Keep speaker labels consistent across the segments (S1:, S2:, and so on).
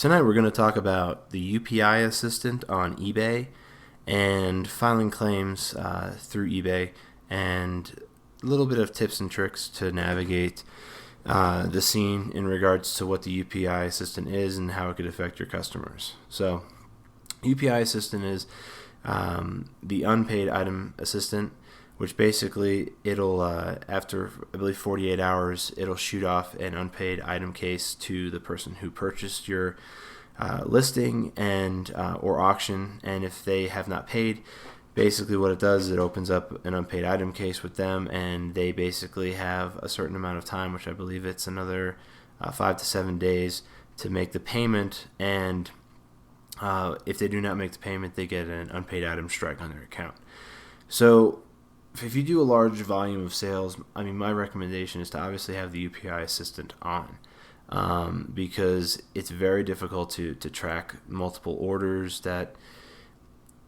S1: Tonight we're going to talk about the UPI assistant on eBay and filing claims through eBay, and a little bit of tips and tricks to navigate the scene in regards to what the UPI assistant is and how it could affect your customers. So UPI assistant is the unpaid item assistant, which basically it'll after I believe 48 hours it'll shoot off an unpaid item case to the person who purchased your listing and or auction, and if they have not paid, basically what it does is it opens up an unpaid item case with them, and they basically have a certain amount of time, which I believe it's another 5 to 7 days, to make the payment, and if they do not make the payment, they get an unpaid item strike on their account. So if you do a large volume of sales, my recommendation is to obviously have the UPI assistant on, because it's very difficult to track multiple orders that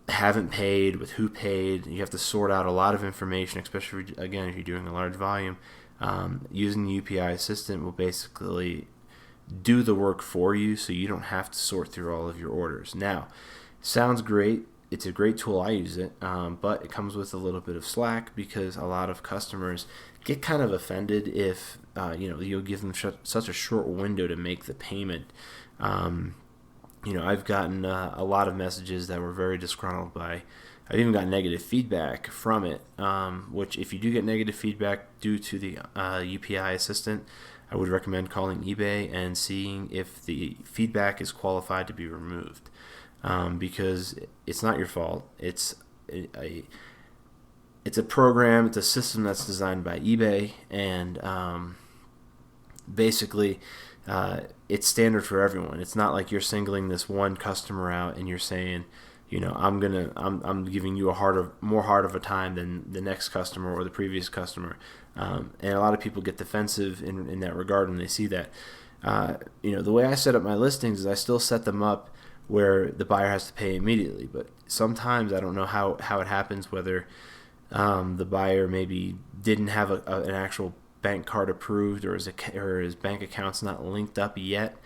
S1: haven't paid with who paid. You have to sort out a lot of information, especially if you're doing a large volume. Using the UPI assistant will basically do the work for you, so you don't have to sort through all of your orders. Now, sounds great. It's a great tool. I use it, but it comes with a little bit of slack, because a lot of customers get kind of offended if you'll give them such a short window to make the payment. I've gotten a lot of messages that were very disgruntled by. I've even got negative feedback from it, which if you do get negative feedback due to the UPI assistant, I would recommend calling eBay and seeing if the feedback is qualified to be removed. Because it's not your fault. It's a program, it's a system that's designed by eBay, and basically it's standard for everyone. It's not like you're singling this one customer out and you're saying, I'm giving you more hard of a time than the next customer or the previous customer. And a lot of people get defensive in that regard when they see that. The way I set up my listings is I still set them up where the buyer has to pay immediately, but sometimes I don't know how it happens, whether the buyer maybe didn't have an actual bank card approved, or his bank account's not linked up yet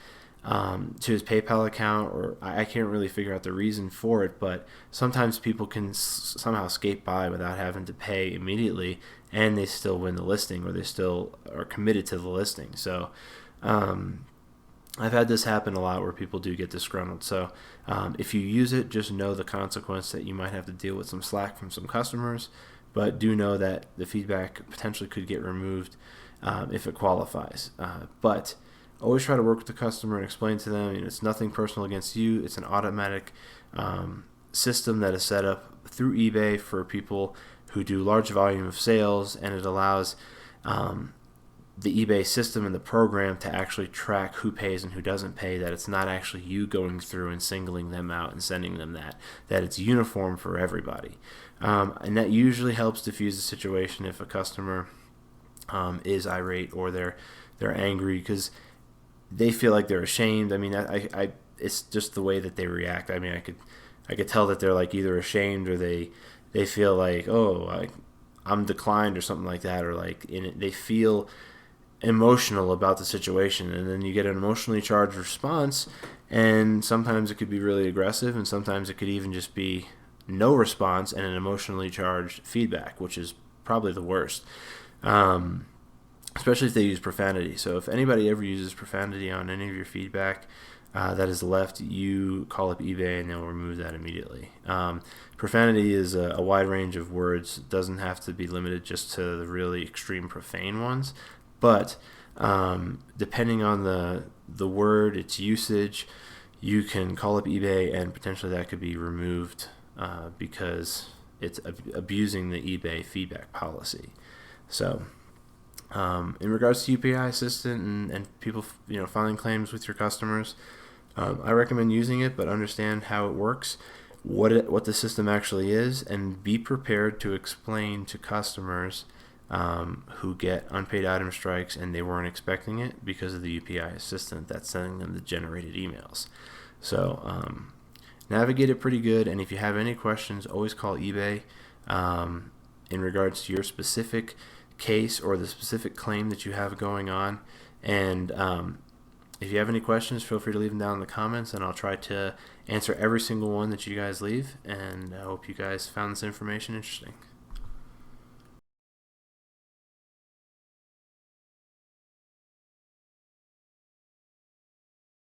S1: to his PayPal account, or I can't really figure out the reason for it, but sometimes people can somehow skate by without having to pay immediately, and they still win the listing, or they still are committed to the listing. So I've had this happen a lot where people do get disgruntled. So if you use it, just know the consequence that you might have to deal with some slack from some customers, but do know that the feedback potentially could get removed if it qualifies. But always try to work with the customer and explain to them, it's nothing personal against you. It's an automatic system that is set up through eBay for people who do large volume of sales, and it allows the eBay system and the program to actually track who pays and who doesn't pay, that it's not actually you going through and singling them out and sending them that it's uniform for everybody. And that usually helps diffuse the situation if a customer is irate or they're angry because they feel like they're ashamed. It's just the way that they react. I could tell that they're like either ashamed or they feel like, I'm declined or something like that, or like they feel emotional about the situation, and then you get an emotionally charged response, and sometimes it could be really aggressive, and sometimes it could even just be no response and an emotionally charged feedback, which is probably the worst, especially if they use profanity. So if anybody ever uses profanity on any of your feedback that is left, you call up eBay and they'll remove that immediately. Profanity is a wide range of words. It doesn't have to be limited just to the really extreme profane ones, but depending on the word, its usage, you can call up eBay and potentially that could be removed because it's abusing the eBay feedback policy. So in regards to UPI assistant and people filing claims with your customers, I recommend using it, but understand how it works, what the system actually is, and be prepared to explain to customers who get unpaid item strikes and they weren't expecting it because of the UPI assistant that's sending them the generated emails. So navigate it pretty good, and if you have any questions, always call eBay in regards to your specific case or the specific claim that you have going on. And If you have any questions, feel free to leave them down in the comments, and I'll try to answer every single one that you guys leave. And I hope you guys found this information interesting.